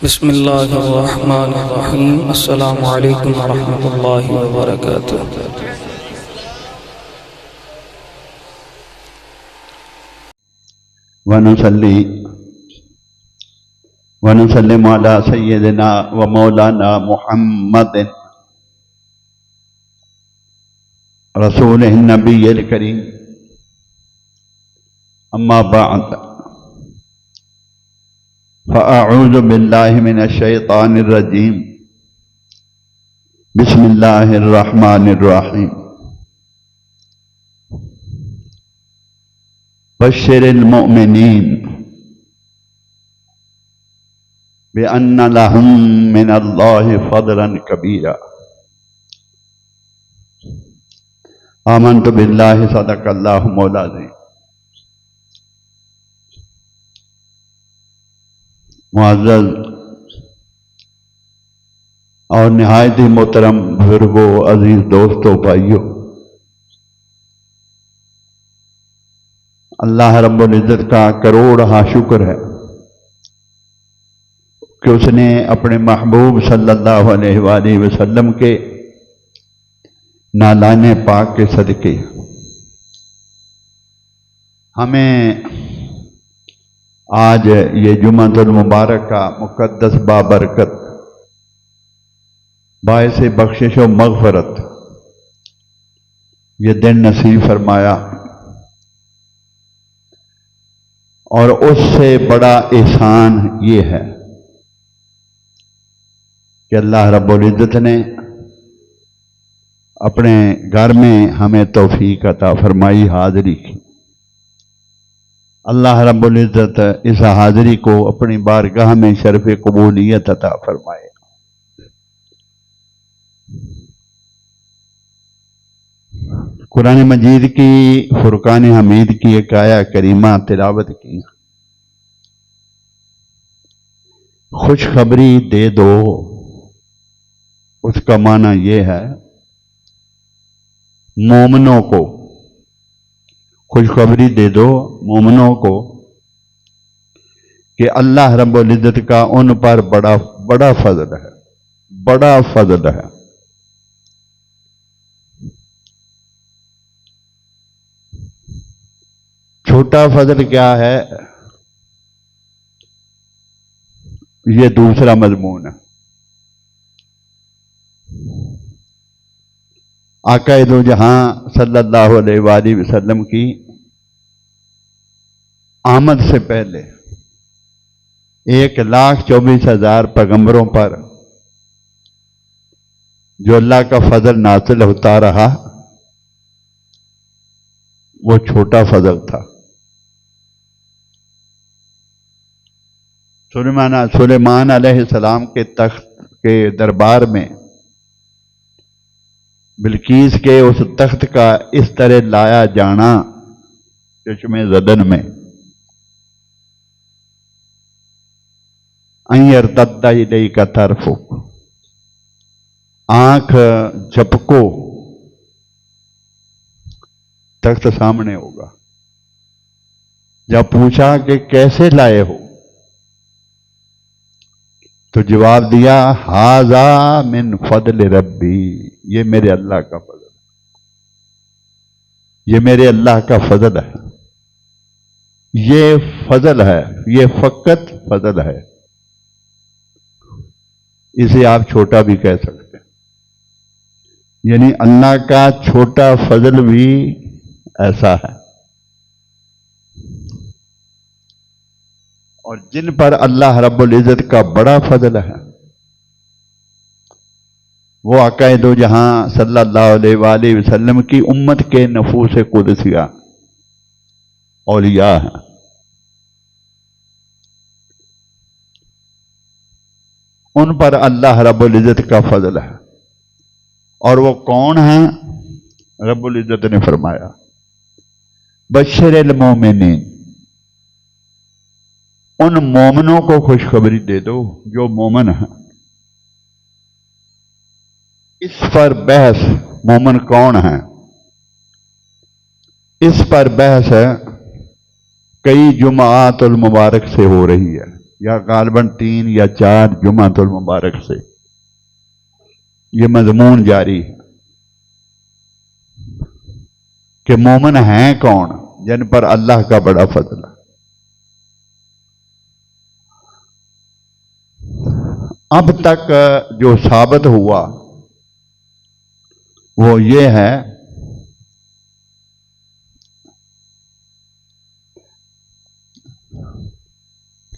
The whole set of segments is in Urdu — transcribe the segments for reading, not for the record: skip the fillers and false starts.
بسم اللہ الرحمن الرحیم۔ السلام علیکم ورحمۃ اللہ وبرکاتہ۔ ونسلم علی سیدنا و مولانا محمد رسول النبی الکریم، اما بعد فاعوذ باللہ من الشیطان الرجیم، بسم اللہ الرحمن الرحیم۔ بشر المؤمنین بأن لهم من اللہ فضلا کبیرا۔ آمنت باللہ، صدق اللہ مولانا۔ معزز اور نہایت ہی محترم بزرگوں، عزیز دوستوں، بھائیوں، اللہ رب العزت کا کروڑ شکر ہے کہ اس نے اپنے محبوب صلی اللہ علیہ وآلہ وسلم کے نالان پاک کے صدقے ہمیں آج یہ جمعۃ المبارک کا مقدس بابرکت باعث بخشش و مغفرت یہ دن نصیب فرمایا، اور اس سے بڑا احسان یہ ہے کہ اللہ رب العزت نے اپنے گھر میں ہمیں توفیق عطا فرمائی، حاضری کی۔ اللہ رب العزت اس حاضری کو اپنی بارگاہ میں شرف قبولیت عطا فرمائے۔ قرآن مجید کی فرقان حمید کی ایک آیہ کریمہ تلاوت کی۔ خوشخبری دے دو، اس کا معنی یہ ہے مومنوں کو خوشخبری دے دو، مومنوں کو، کہ اللہ رب العزت کا ان پر بڑا فضل ہے، بڑا فضل ہے۔ چھوٹا فضل کیا ہے، یہ دوسرا مضمون ہے۔ آقا دو جہاں صلی اللہ علیہ وآلہ وسلم کی آمد سے پہلے 1,24,000 پیغمبروں پر جو اللہ کا فضل نازل ہوتا رہا، وہ چھوٹا فضل تھا۔ سلیمان علیہ السلام کے تخت کے دربار میں بلقیس کے اس تخت کا اس طرح لایا جانا چشم زدن میں، ان یرتد الیک طرفک، آنکھ جھپکو تخت سامنے ہوگا۔ جب پوچھا کہ کیسے لائے ہو، تو جواب دیا ھذا من فضل ربی، یہ میرے اللہ کا فضل ہے، یہ میرے اللہ کا فضل ہے، یہ فضل ہے، یہ فقط فضل ہے۔ اسے آپ چھوٹا بھی کہہ سکتے ہیں، یعنی اللہ کا چھوٹا فضل بھی ایسا ہے۔ اور جن پر اللہ رب العزت کا بڑا فضل ہے، وہ آقا دو جہاں صلی اللہ علیہ وآلہ وسلم کی امت کے نفوس قدسیہ اولیاء ہیں۔ ان پر اللہ رب العزت کا فضل ہے، اور وہ کون ہیں؟ رب العزت نے فرمایا بشر المومنین، ان مومنوں کو خوشخبری دے دو جو مومن ہیں۔ اس پر بحث مومن کون ہیں، اس پر بحث ہے کئی جمعات المبارک سے ہو رہی ہے۔ یا غالباً 3 یا 4 جمعۃ المبارک سے یہ مضمون جاری ہے کہ مومن ہیں کون جن پر اللہ کا بڑا فضل ہے۔ اب تک جو ثابت ہوا وہ یہ ہے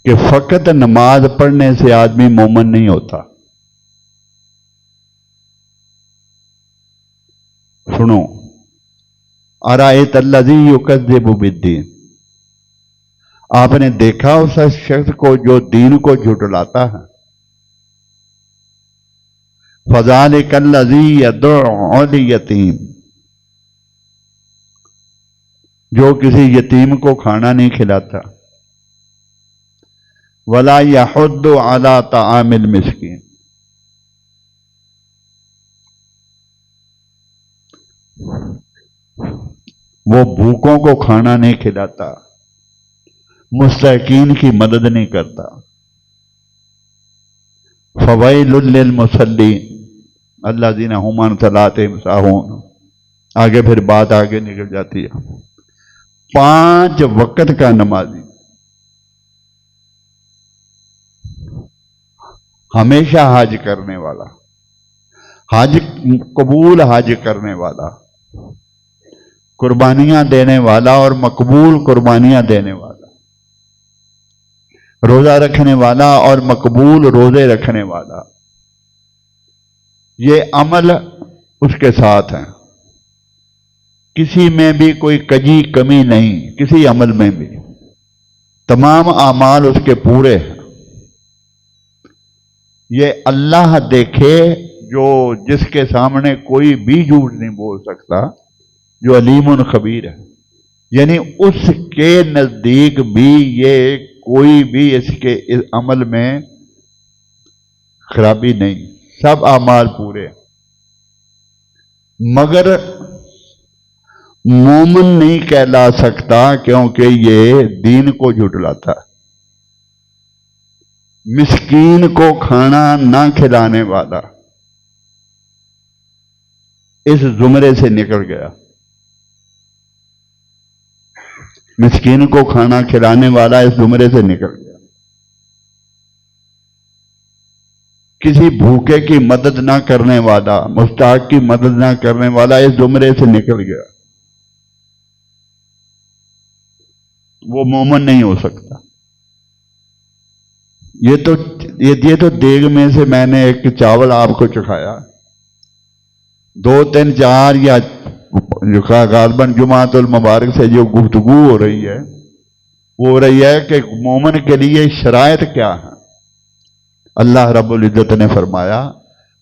کہ فقط نماز پڑھنے سے آدمی مومن نہیں ہوتا۔ سنو، ارائیت الذی یکذب بالدین، آپ نے دیکھا اس شخص کو جو دین کو جھٹلاتا ہے؟ فذلک الذی یدع الیتیم، جو کسی یتیم کو کھانا نہیں کھلاتا۔ ولا یحض علی طعام المسکین، وہ بھوکوں کو کھانا نہیں کھلاتا، مستحقین کی مدد نہیں کرتا۔ فویل للمصلین الذین هم عن صلاتهم ساہون، آگے پھر بات آگے نکل جاتی ہے۔ 5 وقت کا نمازی، ہمیشہ حج کرنے والا، حج قبول حج کرنے والا، قربانیاں دینے والا اور مقبول قربانیاں دینے والا، روزہ رکھنے والا اور مقبول روزے رکھنے والا، یہ عمل اس کے ساتھ ہیں، کسی میں بھی کوئی کجی کمی نہیں، کسی عمل میں بھی تمام اعمال اس کے پورے ہیں۔ یہ اللہ دیکھے جو جس کے سامنے کوئی بھی جھوٹ نہیں بول سکتا، جو علیم خبیر ہے، یعنی اس کے نزدیک بھی یہ کوئی بھی اس کے عمل میں خرابی نہیں، سب اعمال پورے۔ مگر مومن نہیں کہلا سکتا کیونکہ یہ دین کو جھٹلاتا ہے، مسکین کو کھانا نہ کھلانے والا اس زمرے سے نکل گیا۔ مسکین کو کھانا کھلانے والا اس زمرے سے نکل گیا۔ کسی بھوکے کی مدد نہ کرنے والا، مستحق کی مدد نہ کرنے والا اس زمرے سے نکل گیا، وہ مومن نہیں ہو سکتا۔ یہ تو دیگ میں سے میں نے ایک چاول آپ کو چکھایا، 2 3 4 یا جو غالباً جمعۃ المبارک سے جو گفتگو ہو رہی ہے وہ ہو رہی ہے کہ مومن کے لیے شرائط کیا ہے۔ اللہ رب العزت نے فرمایا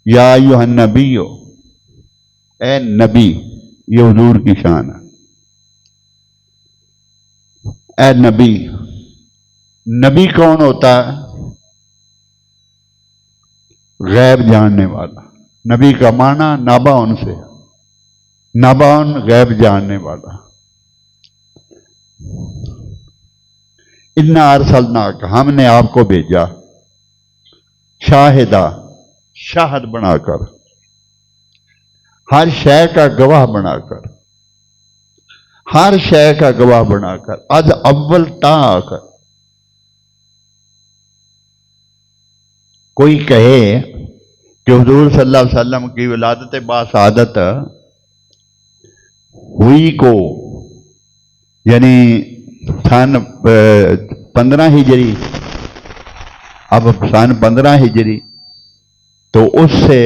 یا ایھا النبی، اے نبی، یہ حضور کی شان ہے، اے نبی۔ نبی کون ہوتا ہے؟ غیب جاننے والا۔ نبی کا معنی نبأ سے، نبأ غیب جاننے والا۔ انا ارسلناک، ہم نے آپ کو بھیجا، شاہدہ، شاہد بنا کر، ہر شے کا گواہ بنا کر، ہر شے کا گواہ بنا کر، از اول تا آخر۔ کوئی کہے کہ حضور صلی اللہ علیہ وسلم کی ولادت باسعادت ہوئی کو یعنی سن 15 ہجری، اب سن 15 ہجری تو اس سے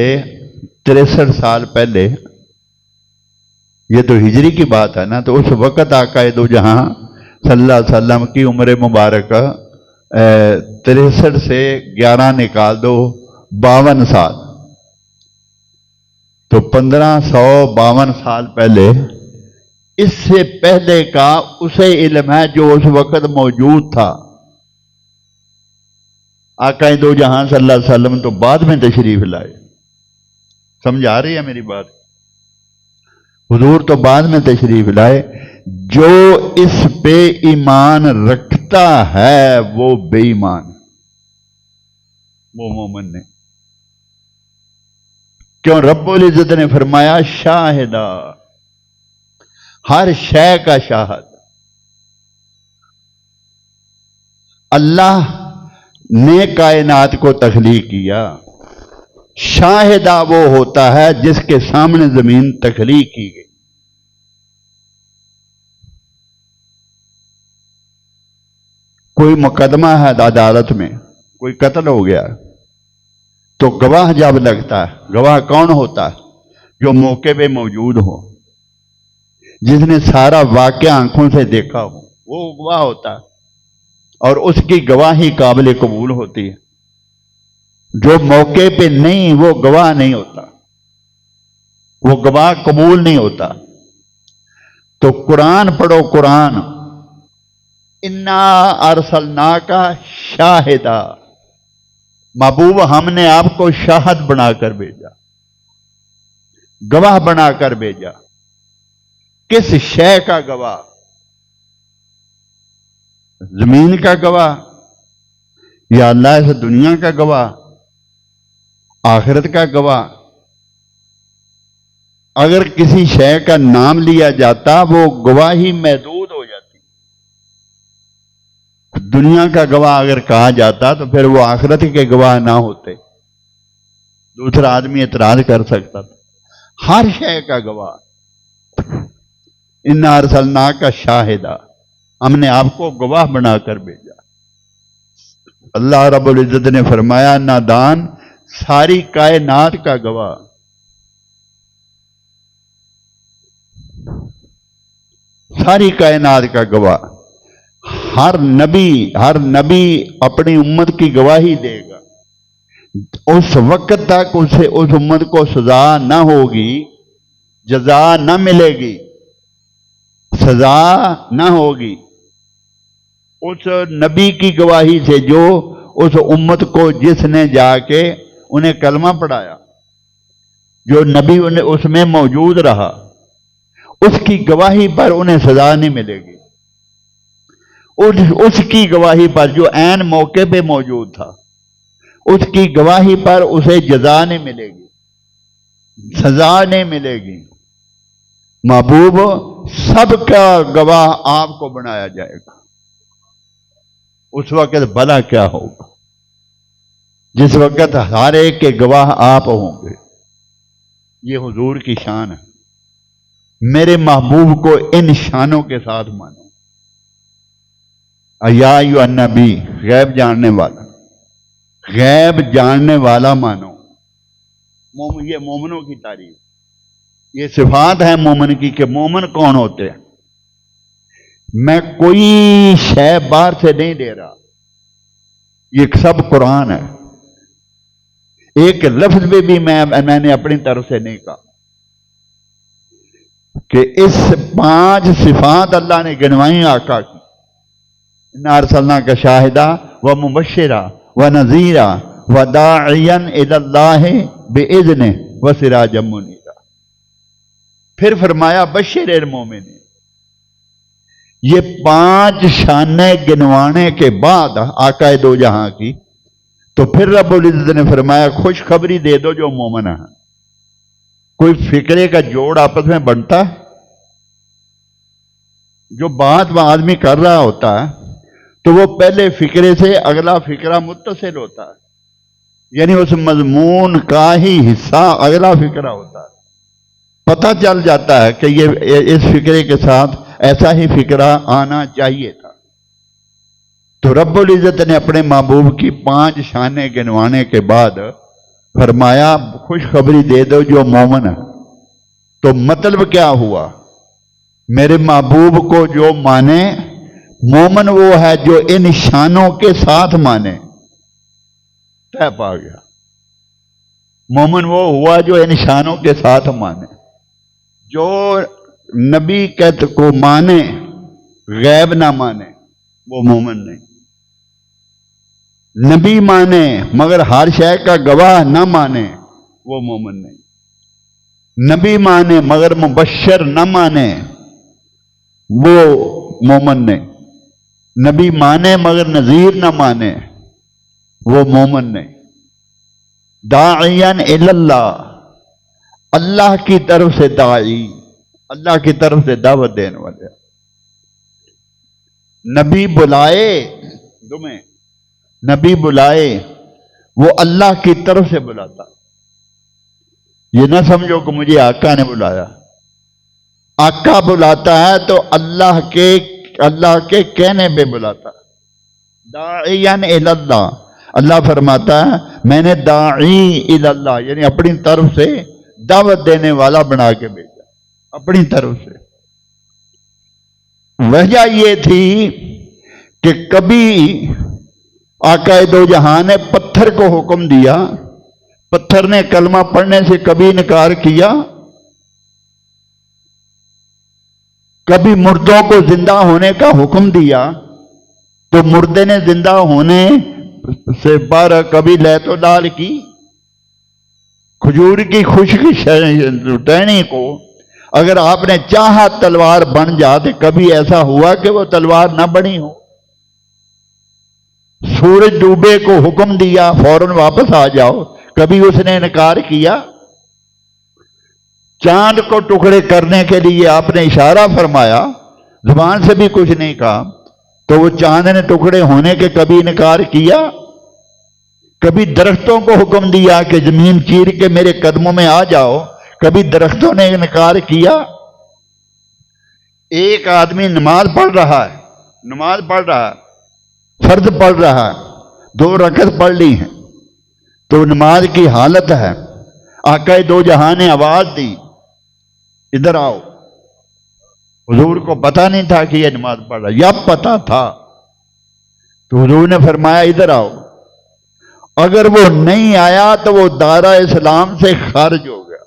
63 سال پہلے، یہ تو ہجری کی بات ہے نا، تو اس وقت آقا دو جہاں صلی اللہ علیہ وسلم کی عمر مبارک 63 سے 11 نکال دو، 52 سال، تو 1552 سال پہلے، اس سے پہلے کا اسے علم ہے جو اس وقت موجود تھا۔ آقا دو جہاں صلی اللہ علیہ وسلم تو بعد میں تشریف لائے، سمجھ آ رہی ہے میری بات؟ حضور تو بعد میں تشریف لائے۔ جو اس پہ ایمان رکھتا ہے وہ بے ایمان، وہ مومن نہیں. کیوں؟ رب العزت نے فرمایا شاہدہ، ہر شے کا شاہد. اللہ نے کائنات کو تخلیق کیا. شاہدہ وہ ہوتا ہے جس کے سامنے زمین تخلیق کی گئی. کوئی مقدمہ ہے عدالت میں، کوئی قتل ہو گیا تو گواہ جب لگتا ہے، گواہ کون ہوتا ہے؟ جو موقع پہ موجود ہو، جس نے سارا واقعہ آنکھوں سے دیکھا ہو، وہ گواہ ہوتا ہے، اور اس کی گواہی قابل قبول ہوتی ہے. جو موقع پہ نہیں، وہ گواہ نہیں ہوتا، وہ گواہ قبول نہیں ہوتا. تو قرآن پڑھو، قرآن. انا ارسلناک شاہدا، محبوب ہم نے آپ کو شاہد بنا کر بھیجا، گواہ بنا کر بھیجا. کس شے کا گواہ؟ زمین کا گواہ، یا اللہ اس دنیا کا گواہ، آخرت کا گواہ؟ اگر کسی شے کا نام لیا جاتا وہ گواہی محدود ہو جاتی. دنیا کا گواہ اگر کہا جاتا تو پھر وہ آخرت کے گواہ نہ ہوتے، دوسرا آدمی اعتراض کر سکتا تھا. ہر شے کا گواہ. انا ارسلناک شاہدا، ہم نے آپ کو گواہ بنا کر بھیجا. اللہ رب العزت نے فرمایا نادان ساری کائنات کا گواہ. ساری کائنات کا گواہ. ہر نبی اپنی امت کی گواہی دے گا. اس وقت تک اسے اس امت کو سزا نہ ہوگی، جزا نہ ملے گی، سزا نہ ہوگی اس نبی کی گواہی سے جو اس امت کو، جس نے جا کے انہیں کلمہ پڑھایا، جو نبی اس میں موجود رہا، اس کی گواہی پر انہیں سزا نہیں ملے گی. اس کی گواہی پر جو عین موقع پہ موجود تھا، اس کی گواہی پر اسے جزا نہیں ملے گی، سزا نہیں ملے گی. محبوب سب کا گواہ آپ کو بنایا جائے گا. اس وقت بھلا کیا ہوگا جس وقت ہر ایک کے گواہ آپ ہوں گے. یہ حضور کی شان ہے. میرے محبوب کو ان شانوں کے ساتھ مانو. یا ایھا النبی، غیب جاننے والا، غیب جاننے والا مانو. یہ مومنوں کی تعریف، یہ صفات ہے مومن کی کہ مومن کون ہوتے ہیں. میں کوئی شے باہر سے نہیں دے رہا، یہ سب قرآن ہے. ایک لفظ بھی میں نے اپنی طرف سے نہیں کہا. کہ اس 5 صفات اللہ نے گنوائی آقا کی. انا ارسلناک شاہدا ومبشرا ونذیرا وداعیا الی اللہ باذنہ وسراجا منیرا. پھر فرمایا بشر المومنین. یہ 5 شانیں گنوانے کے بعد آقا دو جہاں کی، تو پھر رب العزت نے فرمایا خوشخبری دے دو جو مومن ہے. کوئی فکرے کا جوڑ آپس میں بنتا ہے؟ جو بات وہ آدمی کر رہا ہوتا ہے تو وہ پہلے فکرے سے اگلا فکرہ متصل ہوتا ہے، یعنی اس مضمون کا ہی حصہ اگلا فکرہ ہوتا ہے. پتہ چل جاتا ہے کہ یہ اس فکرے کے ساتھ ایسا ہی فکرہ آنا چاہیے تھا. تو رب العزت نے اپنے محبوب کی 5 شانیں گنوانے کے بعد فرمایا خوشخبری دے دو جو مومن ہے. تو مطلب کیا ہوا؟ میرے محبوب کو جو مانے، مومن وہ ہے جو ان شانوں کے ساتھ مانے. طے پا گیا. مومن وہ ہوا جو ان شانوں کے ساتھ مانے. جو نبی کو مانے، غیب نہ مانے، وہ مومن نہیں. نبی مانے مگر ہر شے کا گواہ نہ مانے، وہ مومن نہیں. نبی مانے مگر مبشر نہ مانے، وہ مومن نہیں. نبی مانے مگر نذیر نہ مانے، وہ مومن نہیں. داعیان اللہ، اللہ کی طرف سے داعی، اللہ کی طرف سے دعوت دینے والے۔ نبی بلائے تمہیں، نبی بلائے وہ اللہ کی طرف سے بلاتا، یہ نہ سمجھو کہ مجھے آقا نے بلایا۔ آقا بلاتا ہے تو اللہ کے کہنے پہ بلاتا۔ داعیان اللہ، اللہ فرماتا ہے میں نے داعی اللہ یعنی اپنی طرف سے دعوت دینے والا بنا کے بھیجا، اپنی طرف سے۔ وجہ یہ تھی کہ کبھی آقا دو جہاں نے پتھر کو حکم دیا، پتھر نے کلمہ پڑھنے سے کبھی انکار کیا، کبھی مردوں کو زندہ ہونے کا حکم دیا تو مردے نے زندہ ہونے سے پر کبھی لیت و ڈال کی، کھجور کی خشک ٹہنی کو اگر آپ نے چاہا تلوار بن جاتے، کبھی ایسا ہوا کہ وہ تلوار نہ بنی ہو۔ سورج ڈوبے کو حکم دیا فوراً واپس آ جاؤ، کبھی اس نے انکار کیا۔ چاند کو ٹکڑے کرنے کے لیے آپ نے اشارہ فرمایا، زبان سے بھی کچھ نہیں کہا، تو وہ چاند نے ٹکڑے ہونے کے کبھی انکار کیا؟ کبھی درختوں کو حکم دیا کہ زمین چیر کے میرے قدموں میں آ جاؤ، کبھی درختوں نے انکار کیا؟ ایک آدمی نماز پڑھ رہا ہے، فرض پڑھ رہا ہے، 2 رکعت پڑھ لی ہیں تو نماز کی حالت ہے، آقا دو جہاں نے آواز دی ادھر آؤ۔ حضور کو پتہ نہیں تھا کہ یہ نماز پڑھ رہا ہے، یا پتہ تھا تو حضور نے فرمایا ادھر آؤ۔ اگر وہ نہیں آیا تو وہ دائرہ اسلام سے خارج ہو گیا،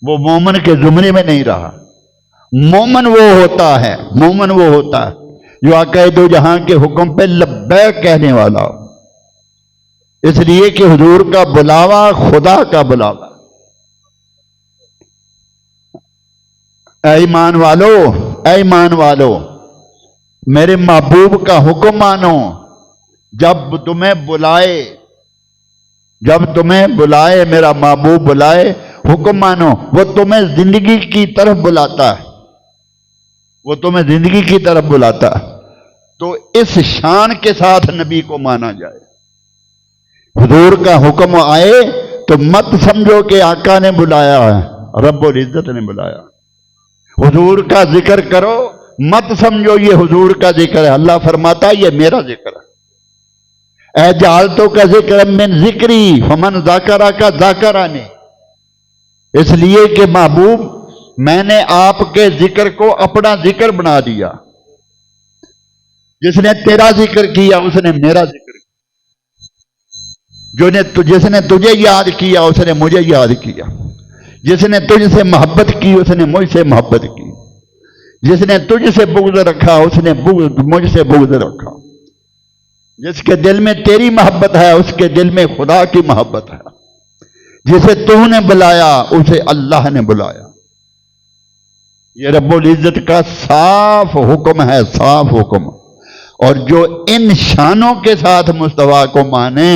وہ مومن کے زمرے میں نہیں رہا۔ مومن وہ ہوتا ہے جو آقا دو جہاں کے حکم پہ لبیک کہنے والا ہو، اس لیے کہ حضور کا بلاوا خدا کا بلاوا۔ اے ایمان والو میرے محبوب کا حکم مانو، جب تمہیں بلائے میرا محبوب بلائے حکم مانو۔ وہ تمہیں زندگی کی طرف بلاتا ہے، تو اس شان کے ساتھ نبی کو مانا جائے۔ حضور کا حکم آئے تو مت سمجھو کہ آقا نے بلایا ہے، رب العزت نے بلایا۔ حضور کا ذکر کرو، مت سمجھو یہ حضور کا ذکر ہے، اللہ فرماتا ہے یہ میرا ذکر ہے۔ اے جعلتو کا ذکر من ذکری فمن ذاکرہ کا ذاکرانی، اس لیے کہ محبوب میں نے آپ کے ذکر کو اپنا ذکر بنا دیا۔ جس نے تیرا ذکر کیا اس نے میرا ذکر کیا، جس نے تجھے یاد کیا اس نے مجھے یاد کیا، جس نے تجھ سے محبت کی اس نے مجھ سے محبت کی، جس نے تجھ سے بغض رکھا اس نے مجھ سے بغض رکھا، جس کے دل میں تیری محبت ہے اس کے دل میں خدا کی محبت ہے، جسے تو نے بلایا اسے اللہ نے بلایا۔ یہ رب العزت کا صاف حکم ہے، صاف حکم۔ اور جو ان شانوں کے ساتھ مصطفیٰ کو مانے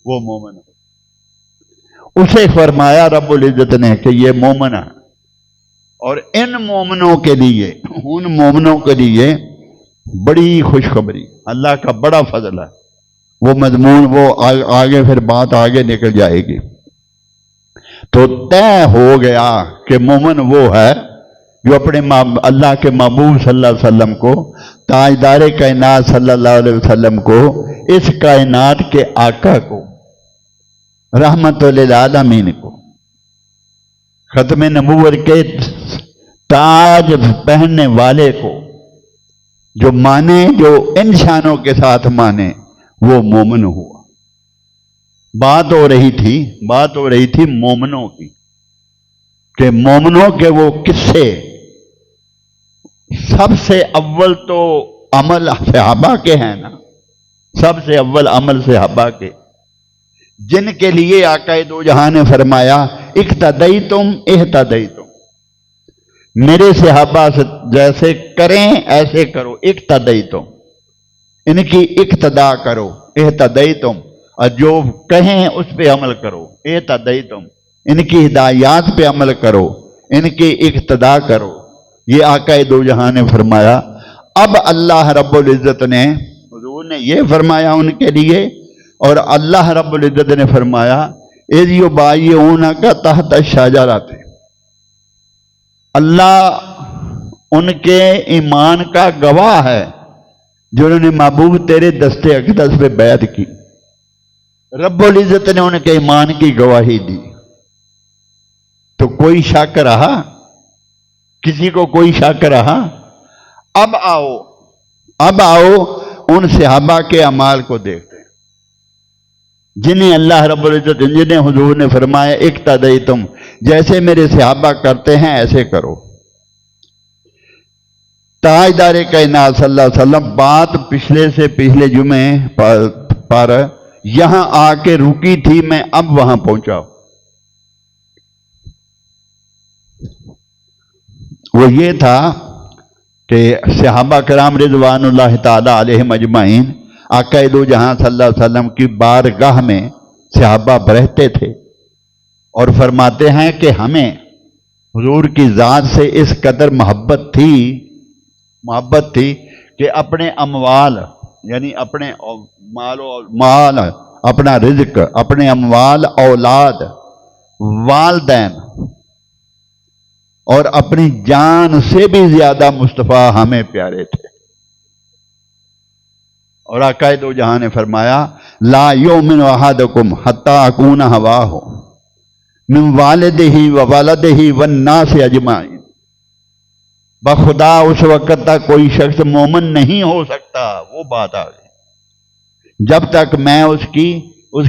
وہ مومن ہے۔ اسے فرمایا رب العزت نے کہ یہ مومن ہے، اور ان مومنوں کے لیے بڑی خوشخبری، اللہ کا بڑا فضل ہے۔ وہ مضمون وہ آگے پھر بات آگے نکل جائے گی، تو طے ہو گیا کہ مومن وہ ہے جو اپنے اللہ کے محبوب صلی اللہ علیہ وسلم کو، تاجدار کائنات صلی اللہ علیہ وسلم کو، اس کائنات کے آقا کو، رحمت للعالمین کو، ختم نبوت کے تاج پہننے والے کو جو مانے، جو ان شانوں کے ساتھ مانے، وہ مومن ہوا۔ بات ہو رہی تھی مومنوں کی، کہ مومنوں کے وہ قصے۔ سب سے اول تو عمل صحابہ کے ہیں نا، سب سے اول عمل صحابہ کے، جن کے لیے آقا دو جہاں نے فرمایا اقتدیتم اہتدیتم، میرے صحابہ سے جیسے کریں ایسے کرو، اقتدیتم، ان کی اقتدا کرو، اہتدیتم، اور جو کہیں اس پہ عمل کرو، اہتدیتم، ان کی ہدایات پہ عمل کرو، ان کی اقتداء کرو۔ یہ آقا دو جہاں نے فرمایا۔ اب اللہ رب العزت نے، حضور نے یہ فرمایا ان کے لیے، اور اللہ رب العزت نے فرمایا اذ یبایعونک تحت الشجرۃ، اللہ ان کے ایمان کا گواہ ہے جنہوں نے محبوب تیرے دست اقدس پہ بیعت کی۔ رب العزت نے ان کے ایمان کی گواہی دی، تو کوئی شک رہا؟ کسی کو کوئی شک رہا؟ اب آؤ ان صحابہ کے اعمال کو دیکھتے ہیں جنہیں اللہ رب العزت، جنہیں حضور نے فرمایا اقتدیتم، جیسے میرے صحابہ کرتے ہیں ایسے کرو۔ تاجدار کائنات صلی اللہ علیہ وسلم بات پچھلے سے پچھلے جمعے پر یہاں آ کے رکی تھی، میں اب وہاں پہنچا ہوں۔ وہ یہ تھا کہ صحابہ کرام رضوان اللہ تعالی علیہم اجمعین آقا دو جہاں صلی اللہ علیہ وسلم کی بارگاہ میں صحابہ رہتے تھے، اور فرماتے ہیں کہ ہمیں حضور کی ذات سے اس قدر محبت تھی کہ اپنے اموال، یعنی اپنے مال، اپنا رزق، اپنے اموال، اولاد، والدین اور اپنی جان سے بھی زیادہ مصطفیٰ ہمیں پیارے تھے۔ اور آقا دو جہاں نے فرمایا لا یؤمن احدکم حتی اکون ہواہ من والدہ وولدہ والناس اجمعین، بخدا اس وقت تک کوئی شخص مومن نہیں ہو سکتا، وہ بات آ گئی، جب تک میں اس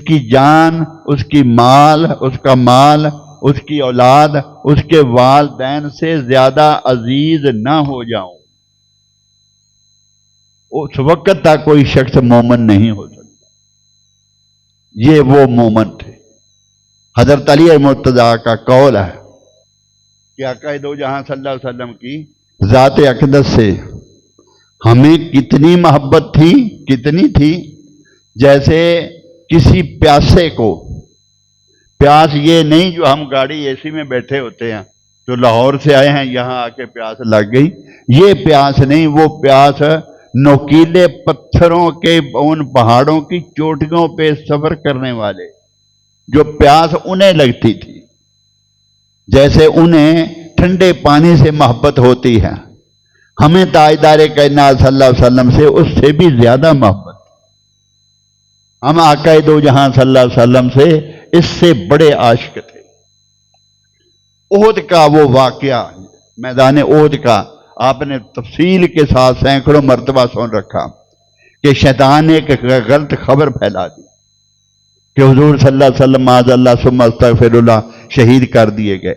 کی جان، اس کی مال، اس کا مال، اس کی اولاد، اس کے والدین سے زیادہ عزیز نہ ہو جاؤں، اس وقت تک کوئی شخص مومن نہیں ہو سکتا۔ یہ وہ مومن تھے۔ حضرت علی مرتضیٰ کا قول ہے کہ آقا دو جہاں صلی اللہ علیہ وسلم کی ذات اقدس سے ہمیں کتنی محبت تھی، کتنی تھی، جیسے کسی پیاسے کو، پیاس یہ نہیں جو ہم گاڑی اے سی میں بیٹھے ہوتے ہیں تو لاہور سے آئے ہیں یہاں آ کے پیاس لگ گئی، یہ پیاس نہیں، وہ پیاس نوکیلے پتھروں کے ان پہاڑوں کی چوٹیوں پہ سفر کرنے والے، جو پیاس انہیں لگتی تھی، جیسے انہیں ٹھنڈے پانی سے محبت ہوتی ہے، ہمیں تاجدار کائنات صلی اللہ علیہ وسلم سے اس سے بھی زیادہ محبت۔ ہم آقا دو جہاں صلی اللہ علیہ وسلم سے اس سے بڑے عاشق تھے۔ احد کا وہ واقعہ، میدان احد کا آپ نے تفصیل کے ساتھ سینکڑوں مرتبہ سن رکھا کہ شیطان نے ایک غلط خبر پھیلا دی کہ حضور صلی اللہ علیہ وسلم معاذ اللہ ثم استغفر اللہ شہید کر دیے گئے۔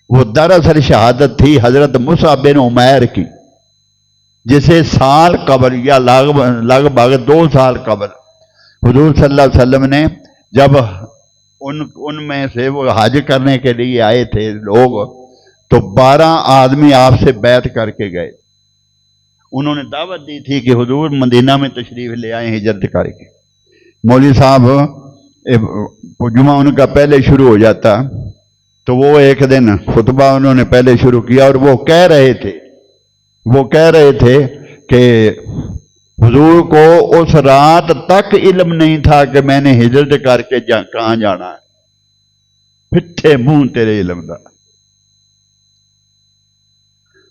وہ دراصل شہادت تھی حضرت مصعب بن عمیر کی، جسے سال قبل یا لگ بھگ 2 سال قبل حضور صلی اللہ علیہ وسلم نے جب ان میں سے وہ حج کرنے کے لیے آئے تھے لوگ، تو 12 آدمی آپ سے بیعت کر کے گئے۔ انہوں نے دعوت دی تھی کہ حضور مدینہ میں تشریف لے آئیں ہجرت کر کے۔ مولوی صاحب جمعہ ان کا پہلے شروع ہو جاتا، تو وہ ایک دن خطبہ انہوں نے پہلے شروع کیا، اور وہ کہہ رہے تھے کہ حضور کو اس رات تک علم نہیں تھا کہ میں نے ہجرت کر کے کہاں جانا ہے، پھٹے منہ تیرے علم دا۔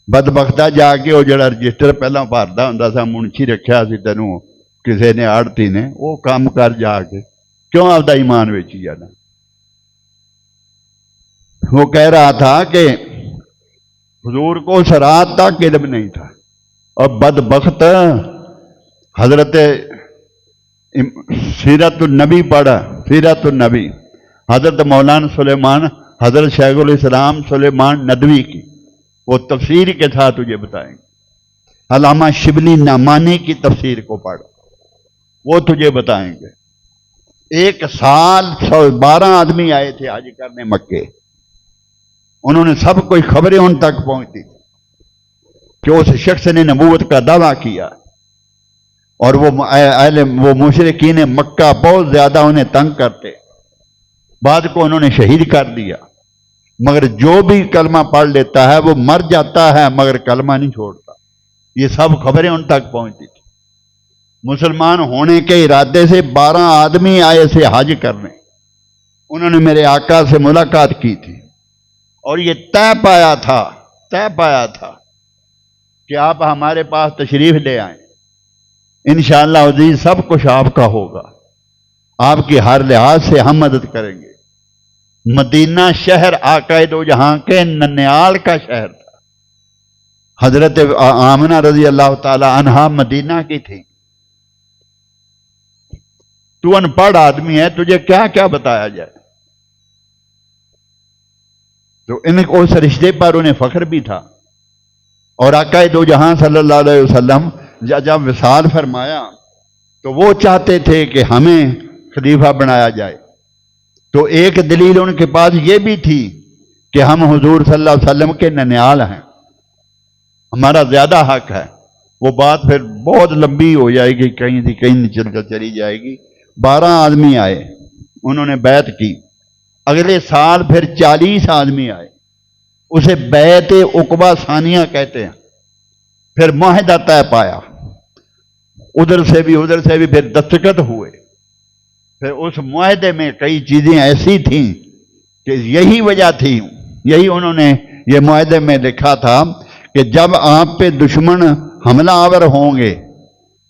بدبختہ جا کے وہ جڑا رجسٹر پہلا بھردا ہوندا سا، منشی رکھیا سی تینوں کسے نے، آڑتی نے، وہ کام کر جا کے، کیوں آپ دا ایمان ویچی جانا۔ وہ کہہ رہا تھا کہ حضور کو اس رات تک علم نہیں تھا، اور بدبخت حضرت سیرت النبی پڑھا، سیرت النبی حضرت مولانا سلیمان، حضرت شیخ الاسلام سلیمان ندوی کی، وہ تفسیر کے ساتھ تجھے بتائیں گے۔ علامہ شبلی نعمانی کی تفسیر کو پڑھ، وہ تجھے بتائیں گے۔ 1 سال 12 آدمی آئے تھے حج کرنے مکے، انہوں نے سب کوئی خبریں ان تک پہنچتی تھی کہ اس شخص نے نبوت کا دعویٰ کیا، اور وہ مشرکین مکہ بہت زیادہ انہیں تنگ کرتے، بعد کو انہوں نے شہید کر دیا، مگر جو بھی کلمہ پڑھ لیتا ہے وہ مر جاتا ہے مگر کلمہ نہیں چھوڑتا۔ یہ سب خبریں ان تک پہنچتی تھی۔ مسلمان ہونے کے ارادے سے 12 آدمی آئے تھے حج کرنے، انہوں نے میرے آقا سے ملاقات کی تھی اور یہ طے پایا تھا کہ آپ ہمارے پاس تشریف لے آئیں، انشاءاللہ عزیز سب کچھ آپ کا ہوگا، آپ کی ہر لحاظ سے ہم مدد کریں گے۔ مدینہ شہر آقا دو جہاں کے ننیال کا شہر تھا۔ حضرت آمنہ رضی اللہ تعالی عنہا مدینہ کی تھی۔ تو ان پڑھ آدمی ہے، تجھے کیا کیا بتایا جائے؟ تو ان کو اس رشتے پر انہیں فخر بھی تھا۔ اور آقا دو جہاں صلی اللہ علیہ وسلم جب وصال فرمایا تو وہ چاہتے تھے کہ ہمیں خلیفہ بنایا جائے، تو ایک دلیل ان کے پاس یہ بھی تھی کہ ہم حضور صلی اللہ علیہ وسلم کے ننیال ہیں، ہمارا زیادہ حق ہے۔ وہ بات پھر بہت لمبی ہو جائے گی، کہیں سے کہیں چل کر چلی جائے گی۔ 12 آدمی آئے، انہوں نے بیعت کی۔ اگلے سال پھر 40 آدمی آئے، اسے بیعت عقبہ ثانیہ کہتے ہیں۔ پھر معاہدہ طے پایا، ادھر سے بھی پھر دستخط ہوئے۔ پھر اس معاہدے میں کئی چیزیں ایسی تھیں کہ یہی وجہ تھی، یہی انہوں نے یہ معاہدے میں لکھا تھا کہ جب آپ پہ دشمن حملہ آور ہوں گے،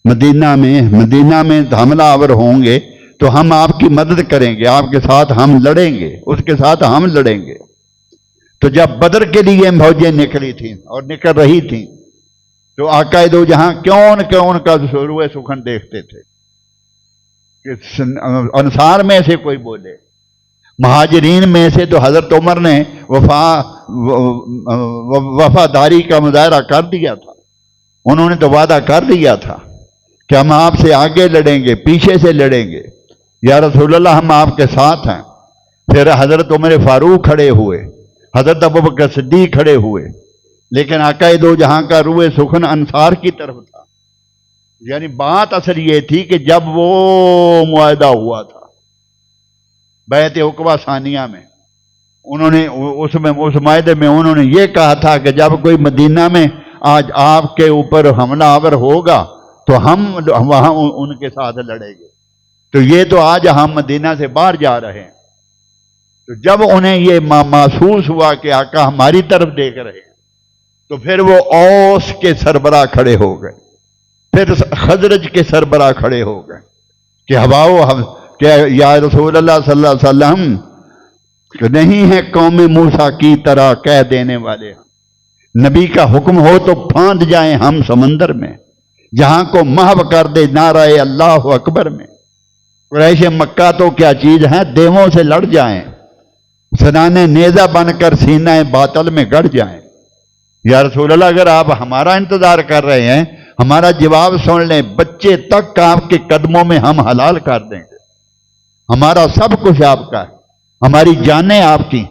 مدینہ میں حملہ آور ہوں گے تو ہم آپ کی مدد کریں گے، آپ کے ساتھ ہم لڑیں گے، اس کے ساتھ ہم لڑیں گے۔ تو جب بدر کے لیے فوجیں نکلی تھیں اور نکل رہی تھیں تو آقا دو جہاں کون کا روئے سخن دیکھتے تھے کہ انصار میں سے کوئی بولے، مہاجرین میں سے تو حضرت عمر نے وفاداری کا مظاہرہ کر دیا تھا، انہوں نے تو وعدہ کر دیا تھا کہ ہم آپ سے آگے لڑیں گے، پیچھے سے لڑیں گے، یا رسول اللہ ہم آپ کے ساتھ ہیں۔ پھر حضرت عمر فاروق کھڑے ہوئے، حضرت ابوبکر صدیق کھڑے ہوئے، لیکن آقا دو جہاں کا روئے سخن انصار کی طرف تھا۔ یعنی بات اصل یہ تھی کہ جب وہ معاہدہ ہوا تھا بیعت عقبہ ثانیہ میں، انہوں نے اس معاہدے میں انہوں نے یہ کہا تھا کہ جب کوئی مدینہ میں آج آپ کے اوپر حملہ آور ہوگا تو ہم وہاں ان کے ساتھ لڑیں گے۔ تو یہ تو آج ہم مدینہ سے باہر جا رہے ہیں، تو جب انہیں یہ محسوس ہوا کہ آقا ہماری طرف دیکھ رہے ہیں تو پھر وہ اوس کے سربراہ کھڑے ہو گئے، پھر خزرج کے سربراہ کھڑے ہو گئے کہ یا رسول اللہ صلی اللہ علیہ وسلم نہیں ہے قوم موسیٰ کی طرح کہہ دینے والے، نبی کا حکم ہو تو پھاند جائیں ہم سمندر میں، جہاں کو محو کر دے نعرہ اللہ اکبر میں۔ قریش مکہ تو کیا چیز ہے، دیووں سے لڑ جائیں، سنانے نیزہ بن کر سینہ باطل میں گڑ جائیں۔ یا رسول اللہ اگر آپ ہمارا انتظار کر رہے ہیں، ہمارا جواب سن لیں، بچے تک آپ کے قدموں میں ہم حلال کر دیں گے، ہمارا سب کچھ آپ کا ہے، ہماری جانیں آپ کی،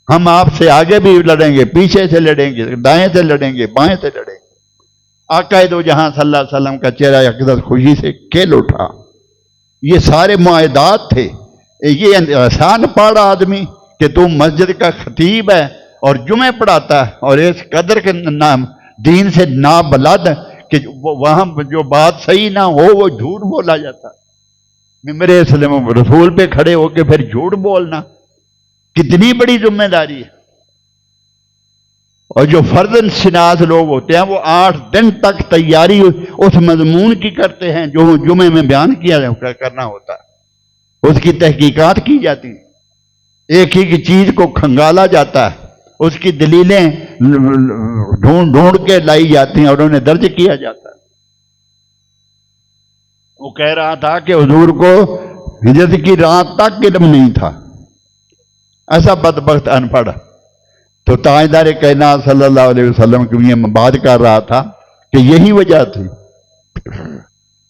ہم آپ سے آگے بھی لڑیں گے، پیچھے سے لڑیں گے، دائیں سے لڑیں گے، بائیں سے لڑیں گے۔ آقا دو جہاں صلی اللہ علیہ وسلم کا چہرہ یکدم خوشی سے کھل اٹھا۔ یہ سارے معاہدات تھے۔ یہ آسان پڑھ آدمی کہ تم مسجد کا خطیب ہے اور جمعے پڑھاتا ہے اور اس قدر کے نام دین سے نابلد کہ وہاں جو بات صحیح نہ ہو وہ جھوٹ بولا جاتا ہے، ممبر اسلام رسول پہ کھڑے ہو کے پھر جھوٹ بولنا کتنی بڑی ذمہ داری ہے۔ اور جو فرض شناس لوگ ہوتے ہیں وہ 8 دن تک تیاری اس مضمون کی کرتے ہیں جو جمعے میں بیان کیا کرنا ہوتا ہے، اس کی تحقیقات کی جاتی ہیں، ایک ہی چیز کو کھنگالا جاتا ہے، اس کی دلیلیں ڈھونڈ کے لائی جاتی ہیں اور انہیں درج کیا جاتا ہے۔ وہ کہہ رہا تھا کہ حضور کو ہجرت کی رات تک علم نہیں تھا، ایسا بدبخت ان پڑھ۔ تو تاجدار کائنات صلی اللہ علیہ وسلم کی یہ بات کر رہا تھا کہ یہی وجہ تھی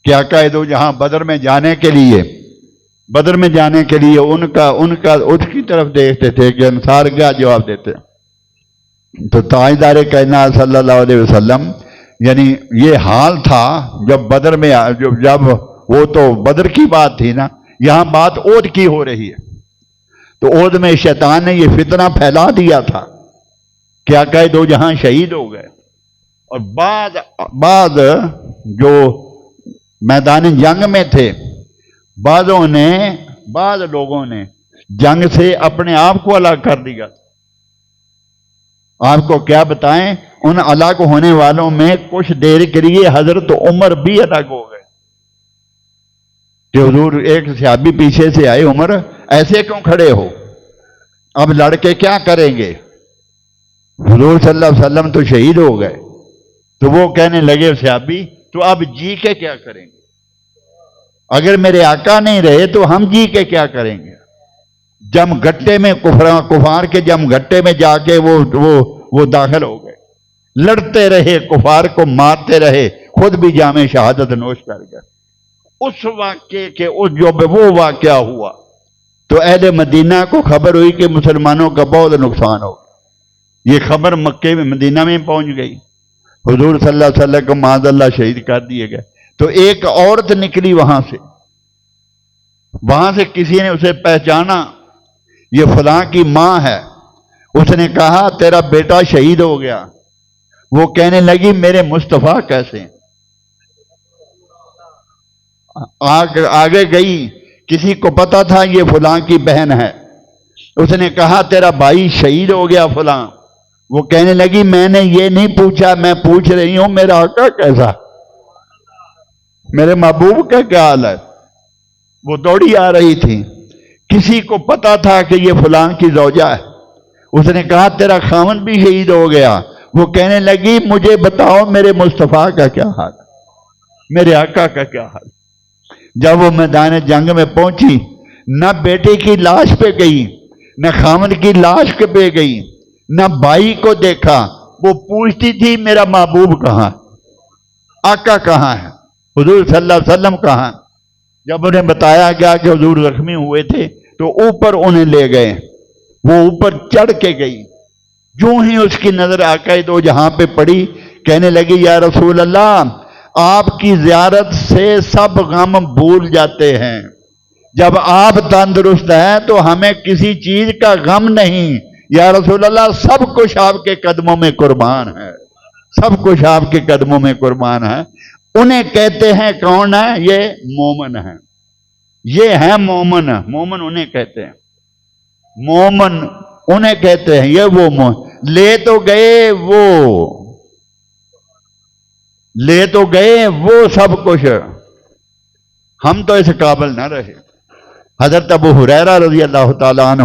کہ آقا دو جہاں بدر میں جانے کے لیے ان کا اس کی طرف دیکھتے تھے کہ انصار کیا جواب دیتے۔ تو تاجدار کائنات صلی اللہ علیہ وسلم یعنی یہ حال تھا جب بدر میں، جب وہ تو بدر کی بات تھی نا، یہاں بات عہد کی ہو رہی ہے۔ تو عہد میں شیطان نے یہ فتنہ پھیلا دیا تھا کہ آقا دو جہاں شہید ہو گئے، اور بعد جو میدان جنگ میں تھے، بعض لوگوں نے جنگ سے اپنے آپ کو الگ کر دیا۔ آپ کو کیا بتائیں، ان الگ ہونے والوں میں کچھ دیر کے لیے حضرت عمر بھی الگ ہو گئے کہ حضور، ایک صحابی پیچھے سے آئے، عمر ایسے کیوں کھڑے ہو، اب لڑکے کیا کریں گے؟ حضور صلی اللہ علیہ وسلم تو شہید ہو گئے۔ تو وہ کہنے لگے صحابی، تو اب جی کے کیا کریں گے؟ اگر میرے آقا نہیں رہے تو ہم جی کے کیا کریں گے؟ جم گٹے میں کفار کے جم گٹے میں جا کے وہ داخل ہو گئے، لڑتے رہے، کفار کو مارتے رہے، خود بھی جام شہادت نوش کر گئے۔ اس واقعے کے وہ واقعہ ہوا تو اہل مدینہ کو خبر ہوئی کہ مسلمانوں کا بہت نقصان ہو گیا۔ یہ خبر مکے میں، مدینہ میں پہنچ گئی۔ حضور صلی اللہ علیہ وسلم کو معاذ اللہ شہید کر دیے گئے۔ تو ایک عورت نکلی وہاں سے کسی نے اسے پہچانا، یہ فلاں کی ماں ہے۔ اس نے کہا تیرا بیٹا شہید ہو گیا۔ وہ کہنے لگی میرے مصطفیٰ کیسے؟ آگے گئی، کسی کو پتا تھا یہ فلاں کی بہن ہے۔ اس نے کہا تیرا بھائی شہید ہو گیا فلاں۔ وہ کہنے لگی میں نے یہ نہیں پوچھا، میں پوچھ رہی ہوں میرا آقا کیسا، میرے محبوب کا کیا حال ہے؟ وہ دوڑی آ رہی تھی، کسی کو پتا تھا کہ یہ فلاں کی زوجہ ہے۔ اس نے کہا تیرا خاوند بھی شہید ہو گیا۔ وہ کہنے لگی مجھے بتاؤ میرے مصطفیٰ کا کیا حال ہے، میرے آقا کا کیا حال ہے؟ جب وہ میدان جنگ میں پہنچی، نہ بیٹے کی لاش پہ گئی، نہ خاوند کی لاش پہ گئی، نہ بھائی کو دیکھا۔ وہ پوچھتی تھی میرا محبوب کہاں، آقا کہاں ہے، حضور صلی اللہ علیہ وسلم کہاں؟ جب انہیں بتایا گیا کہ حضور زخمی ہوئے تھے تو اوپر انہیں لے گئے۔ وہ اوپر چڑھ کے گئی، جو ہی اس کی نظر آقا دو جہاں پہ پڑی، کہنے لگی یا رسول اللہ، آپ کی زیارت سے سب غم بھول جاتے ہیں۔ جب آپ تندرست ہیں تو ہمیں کسی چیز کا غم نہیں۔ یا رسول اللہ، سب کچھ آپ کے قدموں میں قربان ہے، سب کچھ آپ کے قدموں میں قربان ہے۔ انہیں کہتے ہیں کون ہے؟ یہ مومن ہے، یہ ہے مومن۔ مومن انہیں کہتے ہیں، مومن انہیں کہتے ہیں، یہ وہ مومن۔ لے تو گئے وہ سب کچھ، ہم تو اس قابل نہ رہے۔ حضرت ابو ہریرہ رضی اللہ تعالیٰ عنہ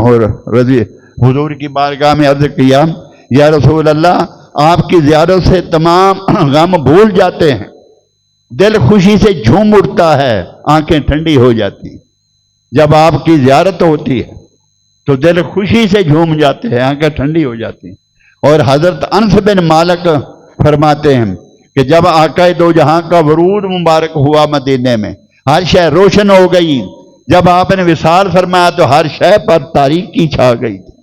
حضور کی بارگاہ میں عرض کیا یا رسول اللہ، آپ کی زیارت سے تمام غم بھول جاتے ہیں، دل خوشی سے جھوم اٹھتا ہے، آنکھیں ٹھنڈی ہو جاتی۔ جب آپ کی زیارت ہوتی ہے تو دل خوشی سے جھوم جاتے ہیں، آنکھیں ٹھنڈی ہو جاتی ہیں۔ اور حضرت انس بن مالک فرماتے ہیں کہ جب آقا دو جہاں کا ورود مبارک ہوا مدینے میں، ہر شے روشن ہو گئی۔ جب آپ نے وصال فرمایا تو ہر شے پر تاریکی چھا گئی تھی۔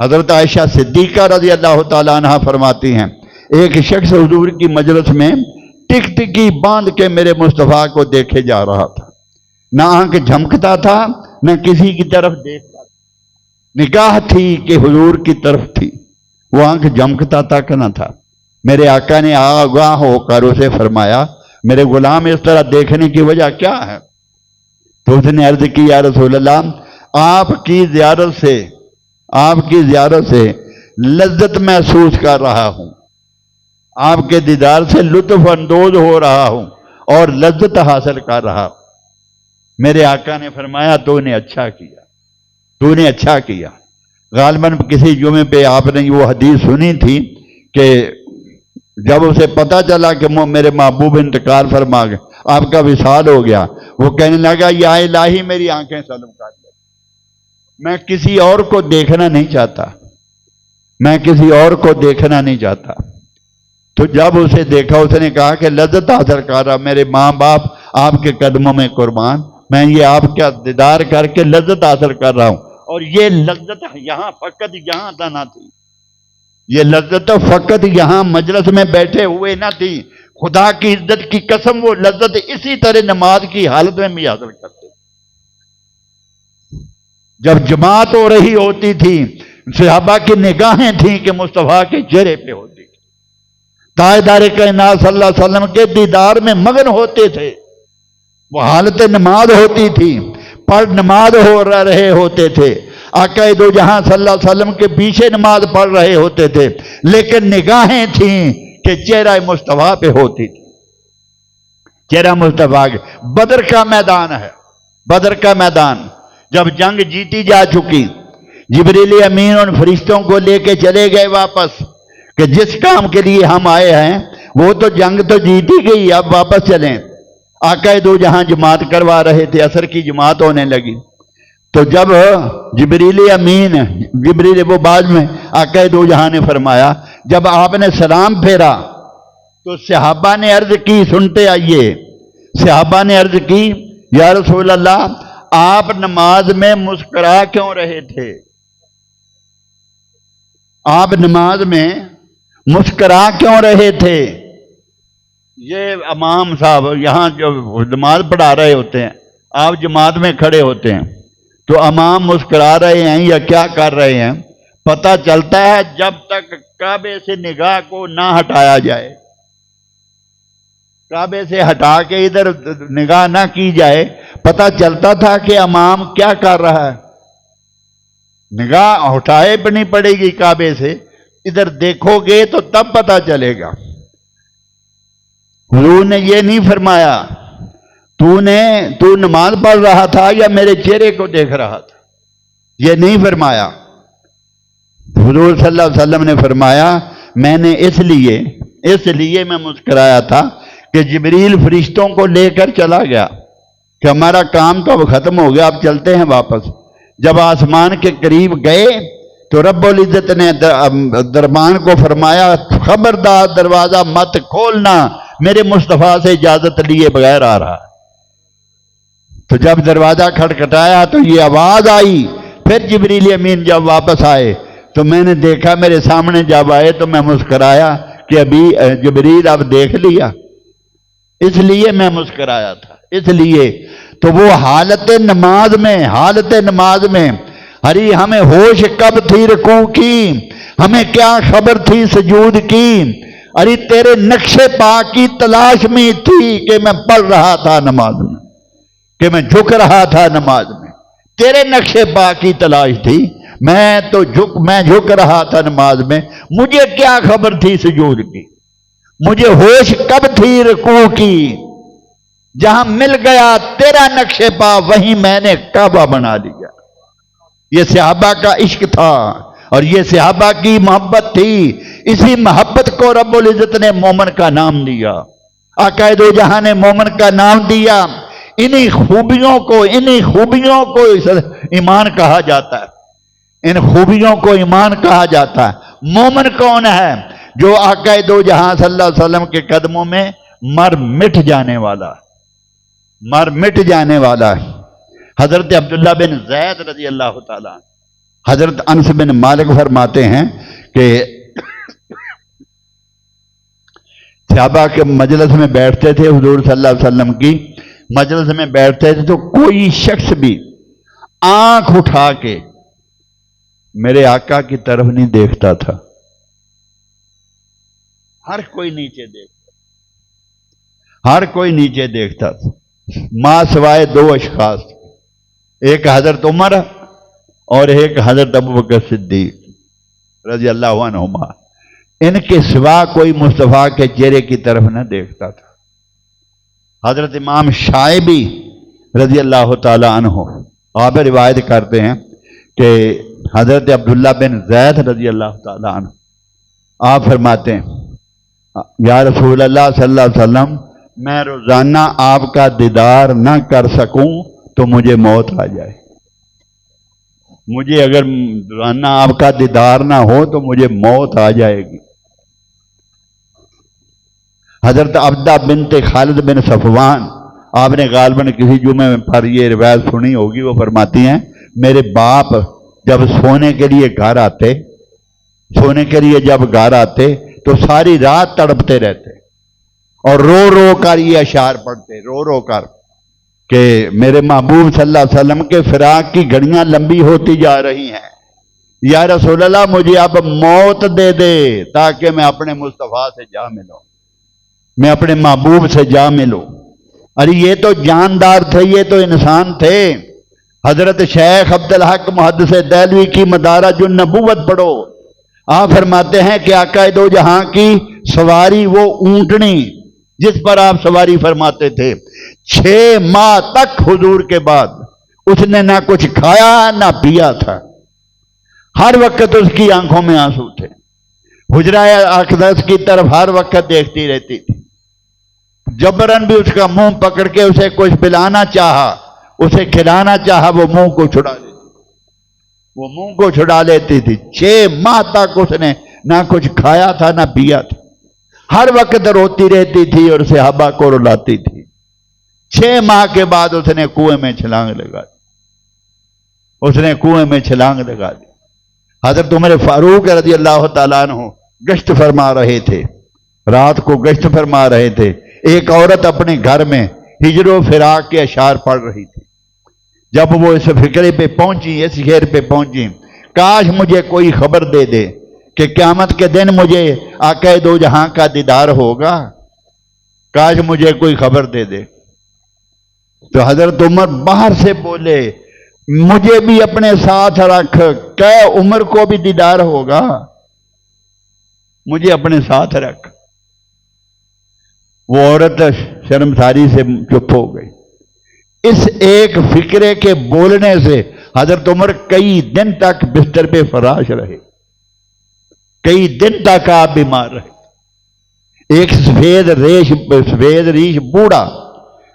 حضرت عائشہ صدیقہ رضی اللہ تعالیٰ عنہ فرماتی ہیں ایک شخص حضور کی مجلس میں ٹک ٹکی باندھ کے میرے مصطفیٰ کو دیکھے جا رہا تھا، نہ آنکھ جھمکتا تھا نہ کسی کی طرف دیکھتا تھا، نگاہ تھی کہ حضور کی طرف تھی، وہ آنکھ جھمکتا تھا کہ نہ تھا۔ میرے آقا نے آگاہ ہو کر اسے فرمایا میرے غلام اس طرح دیکھنے کی وجہ کیا ہے؟ تو اس نے عرض کی یا رسول اللہ، آپ کی زیارت سے لذت محسوس کر رہا ہوں، آپ کے دیدار سے لطف اندوز ہو رہا ہوں اور لذت حاصل کر رہا ہوں۔ میرے آقا نے فرمایا تو نے اچھا کیا۔ غالباً کسی جمعے پہ آپ نے وہ حدیث سنی تھی کہ جب اسے پتا چلا کہ میرے محبوب انتقال فرما گئے، آپ کا وصال ہو گیا، وہ کہنے لگا یا الہی میری آنکھیں سلم کر دے، میں کسی اور کو دیکھنا نہیں چاہتا۔ تو جب اسے دیکھا اس نے کہا کہ لذت حاصل کر رہا، میرے ماں باپ آپ کے قدموں میں قربان، میں یہ آپ کا دیدار کر کے لذت حاصل کر رہا ہوں۔ اور یہ لذت فقط یہاں نہ تھی، یہ لذت تو فقط یہاں مجلس میں بیٹھے ہوئے نہ تھی، خدا کی عزت کی قسم وہ لذت اسی طرح نماز کی حالت میں بھی حاصل کرتے۔ جب جماعت ہو رہی ہوتی تھی، صحابہ کی نگاہیں تھیں کہ مصطفیٰ کے چہرے پہ ہوتی تھی، تاجدار کائنات صلی اللہ علیہ وسلم کے دیدار میں مگن ہوتے تھے، وہ حالت نماز ہوتی تھی، پڑھ نماز ہو رہے ہوتے تھے، آقا دو جہاں صلی اللہ علیہ وسلم کے پیچھے نماز پڑھ رہے ہوتے تھے، لیکن نگاہیں تھیں کہ چہرہ مصطفیٰ پہ ہوتی تھی، چہرہ مصطفیٰ کے۔ بدر کا میدان ہے، بدر کا میدان جب جنگ جیتی جا چکی، جبریل امین ان فرشتوں کو لے کے چلے گئے واپس کہ جس کام کے لیے ہم آئے ہیں وہ تو جنگ تو جیتی گئی، اب واپس چلیں۔ آقا دو جہاں جماعت کروا رہے تھے، عصر کی جماعت ہونے لگی، تو جب جبریل امین، جبریل وہ بعد میں آقا دو جہاں نے فرمایا، جب آپ نے سلام پھیرا تو صحابہ نے عرض کی، سنتے آئیے، صحابہ نے عرض کی یا رسول اللہ آپ نماز میں مسکرا کیوں رہے تھے؟ آپ نماز میں مسکرا کیوں رہے تھے؟ یہ امام صاحب یہاں جو نماز پڑھا رہے ہوتے ہیں، آپ جماعت میں کھڑے ہوتے ہیں تو امام مسکرا رہے ہیں یا کیا کر رہے ہیں، پتہ چلتا ہے جب تک کعبے سے نگاہ کو نہ ہٹایا جائے، کعبے سے ہٹا کے ادھر نگاہ نہ کی جائے، پتہ چلتا تھا کہ امام کیا کر رہا ہے۔ نگاہ ہٹائے نہیں پڑے گی کعبے سے، ادھر دیکھو گے تو تب پتہ چلے گا۔ حضور نے یہ نہیں فرمایا تو نماز پڑھ رہا تھا یا میرے چہرے کو دیکھ رہا تھا، یہ نہیں فرمایا۔ حضور صلی اللہ علیہ وسلم نے فرمایا میں نے اس لیے میں مسکرایا تھا کہ جبریل فرشتوں کو لے کر چلا گیا کہ ہمارا کام تو اب ختم ہو گیا، اب چلتے ہیں واپس۔ جب آسمان کے قریب گئے تو رب العزت نے دربان کو فرمایا خبردار دروازہ مت کھولنا، میرے مصطفیٰ سے اجازت لیے بغیر آ رہا۔ تو جب دروازہ کھٹکھٹایا تو یہ آواز آئی، پھر جبریل امین جب واپس آئے تو میں نے دیکھا میرے سامنے جب آئے تو میں مسکرایا کہ ابھی جبریل اب دیکھ لیا، اس لیے میں مسکرایا تھا۔ اس لیے تو وہ حالت نماز میں ارے ہمیں ہوش کب تھی رکوع کی، ہمیں کیا خبر تھی سجود کی، ارے تیرے نقش پاک کی تلاش میں تھی کہ میں پڑھ رہا تھا نماز میں، کہ میں جھک رہا تھا نماز میں، تیرے نقش پاک کی تلاش تھی، میں جھک رہا تھا نماز میں، مجھے کیا خبر تھی سجود کی، مجھے ہوش کب تھی رکوع کی، جہاں مل گیا تیرا نقش پا وہیں میں نے کعبہ بنا لیا۔ یہ صحابہ کا عشق تھا اور یہ صحابہ کی محبت تھی، اسی محبت کو رب العزت نے مومن کا نام دیا، آقا دو جہاں نے مومن کا نام دیا۔ انہی خوبیوں کو ایمان کہا جاتا ہے، ان خوبیوں کو ایمان کہا جاتا ہے۔ مومن کون ہے؟ جو آقا دو جہاں صلی اللہ علیہ وسلم کے قدموں میں مر مٹ جانے والا ہے۔ حضرت عبداللہ بن زید رضی اللہ تعالیٰ، حضرت انس بن مالک فرماتے ہیں کہ صحابہ کے مجلس میں بیٹھتے تھے، حضور صلی اللہ علیہ وسلم کی مجلس میں بیٹھتے تھے تو کوئی شخص بھی آنکھ اٹھا کے میرے آقا کی طرف نہیں دیکھتا تھا، ہر کوئی نیچے دیکھتا تھا، ماں سوائے دو اشخاص، ایک حضرت عمر اور ایک حضرت ابوبکر صدیق رضی اللہ عنہما، ان کے سوا کوئی مصطفیٰ کے چہرے کی طرف نہ دیکھتا تھا۔ حضرت امام شائبی رضی اللہ تعالی عنہ آپ روایت کرتے ہیں کہ حضرت عبداللہ بن زید رضی اللہ تعالی عنہ آپ فرماتے ہیں یا رسول اللہ صلی اللہ علیہ وسلم میں روزانہ آپ کا دیدار نہ کر سکوں تو مجھے موت آ جائے، مجھے اگر روزانہ آپ کا دیدار نہ ہو تو مجھے موت آ جائے گی۔ حضرت عبدہ بنت خالد بن صفوان آپ نے غالباً کسی جمعے پر یہ روایت سنی ہوگی، وہ فرماتی ہیں میرے باپ جب سونے کے لیے گھر آتے سونے کے لیے جب گھر آتے تو ساری رات تڑپتے رہتے اور رو رو کر یہ اشعار پڑھتے، رو رو کر کہ میرے محبوب صلی اللہ علیہ وسلم کے فراق کی گھڑیاں لمبی ہوتی جا رہی ہیں، یا رسول اللہ مجھے اب موت دے دے تاکہ میں اپنے مصطفیٰ سے جا ملوں، میں اپنے محبوب سے جا ملوں۔ ارے یہ تو جاندار تھے، یہ تو انسان تھے۔ حضرت شیخ عبدالحق محدث دہلوی کی مدارج النبوت پڑھو، آپ فرماتے ہیں کہ آقا دو جہاں کی سواری وہ اونٹنی جس پر آپ سواری فرماتے تھے، 6 ماہ تک حضور کے بعد اس نے نہ کچھ کھایا نہ پیا تھا، ہر وقت اس کی آنکھوں میں آنسو تھے، حجرہ اقدس کی طرف ہر وقت دیکھتی رہتی تھی، جبرن بھی اس کا منہ پکڑ کے اسے کچھ پلانا چاہا، اسے کھلانا چاہا، وہ منہ کو چھڑا لیتی، وہ منہ کو چھڑا لیتی تھی۔ 6 ماہ تک اس نے نہ کچھ کھایا تھا نہ پیا تھا، ہر وقت روتی رہتی تھی اور صحابہ کو رلاتی تھی۔ 6 ماہ کے بعد اس نے کنویں میں چھلانگ لگا دی، اس نے کنویں میں چھلانگ لگا دی۔ حضرت عمر فاروق رضی اللہ تعالیٰ عنہ گشت فرما رہے تھے، رات کو گشت فرما رہے تھے، ایک عورت اپنے گھر میں ہجر و فراق کے اشعار پڑھ رہی تھی۔ جب وہ اس فکرے پہ پہنچی، اس شعر پہ پہنچی، کاش مجھے کوئی خبر دے دے کہ قیامت کے دن مجھے آقا دو جہاں کا دیدار ہوگا، کاش مجھے کوئی خبر دے دے۔ تو حضرت عمر باہر سے بولے مجھے بھی اپنے ساتھ رکھ، کہ عمر کو بھی دیدار ہوگا، مجھے اپنے ساتھ رکھ۔ وہ عورت شرمساری سے چپ ہو گئی۔ اس ایک فکرے کے بولنے سے حضرت عمر کئی دن تک بستر پہ فراش رہے، کئی دن تک آپ بیمار رہے۔ ایک سفید ریش بوڑھا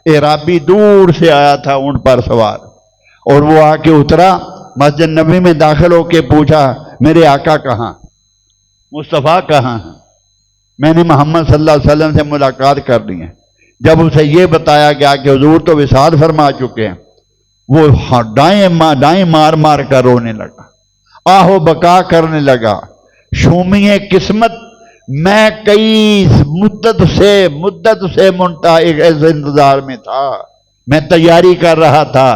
اعرابی دور سے آیا تھا اونٹ پر سوار، اور وہ آ کے اترا، مسجد نبوی میں داخل ہو کے پوچھا میرے آقا کہاں، مصطفیٰ کہاں ہیں؟ میں نے محمد صلی اللہ علیہ وسلم سے ملاقات کرنی ہے۔ جب اسے یہ بتایا گیا کہ حضور تو وصال فرما چکے ہیں، وہ ڈائیں مار مار کر رونے لگا، آہو بکا کرنے لگا، شومی قسمت میں کئی مدت سے انتظار میں تھا، میں تیاری کر رہا تھا،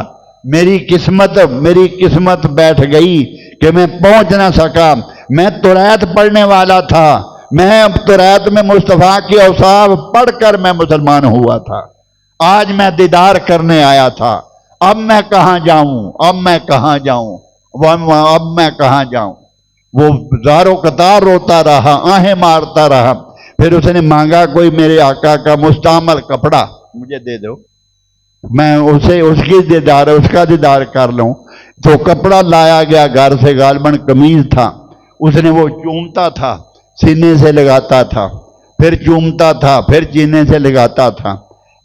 میری قسمت بیٹھ گئی کہ میں پہنچ نہ سکا۔ میں توریت پڑھنے والا تھا، میں توریت میں مصطفیٰ کی اوصاف پڑھ کر میں مسلمان ہوا تھا، آج میں دیدار کرنے آیا تھا، اب میں کہاں جاؤں؟ وہ زاروں قطار روتا رہا، آہیں مارتا رہا۔ پھر اس نے مانگا کوئی میرے آقا کا مستعمل کپڑا مجھے دے دو، میں اس کا دیدار کر لوں۔ تو کپڑا لایا گیا گھر سے، غالباً قمیض تھا، اس نے وہ چومتا تھا، سینے سے لگاتا تھا، پھر چومتا تھا، پھر سینے سے لگاتا تھا،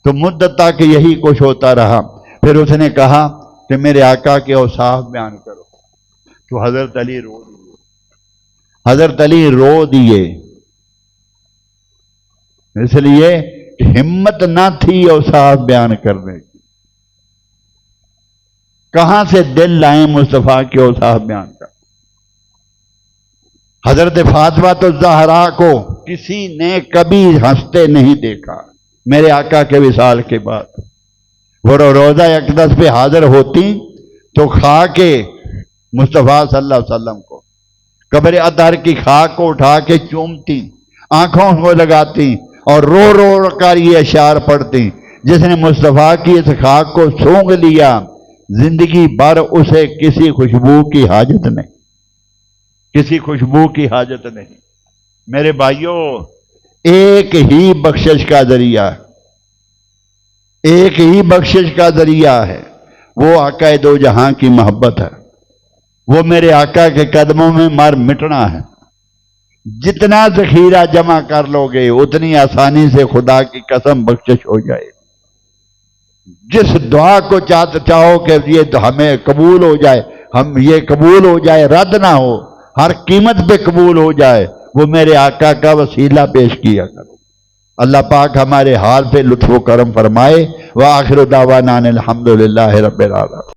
تو مدت تک یہی کچھ ہوتا رہا۔ پھر اس نے کہا کہ میرے آقا کے اوصاف بیان کرو، تو حضرت علی رو دیے، اس لیے کہ ہمت نہ تھی اوصاف بیان کرنے کی، کہاں سے دل لائیں مصطفیٰ کے اوصاف بیان کر۔ حضرت فاطمہ الزہرا کو کسی نے کبھی ہنستے نہیں دیکھا میرے آقا کے وصال کے بعد۔ وہ روضہ اقدس پہ حاضر ہوتی تو خاک مصطفیٰ صلی اللہ علیہ وسلم کو، قبر اطہر کی خاک کو اٹھا کے چومتی، آنکھوں کو لگاتی اور رو رو کر یہ اشعار پڑھتی، جس نے مصطفیٰ کی اس خاک کو سونگ لیا، زندگی بھر اسے کسی خوشبو کی حاجت نہیں، کسی خوشبو کی حاجت نہیں۔ میرے بھائیوں، ایک ہی بخشش کا ذریعہ ہے، ایک ہی بخشش کا ذریعہ ہے، وہ آقا دو جہاں کی محبت ہے، وہ میرے آقا کے قدموں میں مر مٹنا ہے۔ جتنا ذخیرہ جمع کر لو گے اتنی آسانی سے خدا کی قسم بخشش ہو جائے۔ جس دعا کو چاہو کہ یہ ہمیں قبول ہو جائے، ہم یہ قبول ہو جائے، رد نہ ہو، ہر قیمت پہ قبول ہو جائے، وہ میرے آقا کا وسیلہ پیش کیا کرو۔ اللہ پاک ہمارے حال پہ لطف و کرم فرمائے۔ وآخر دعوانا الحمدللہ رب العالمین۔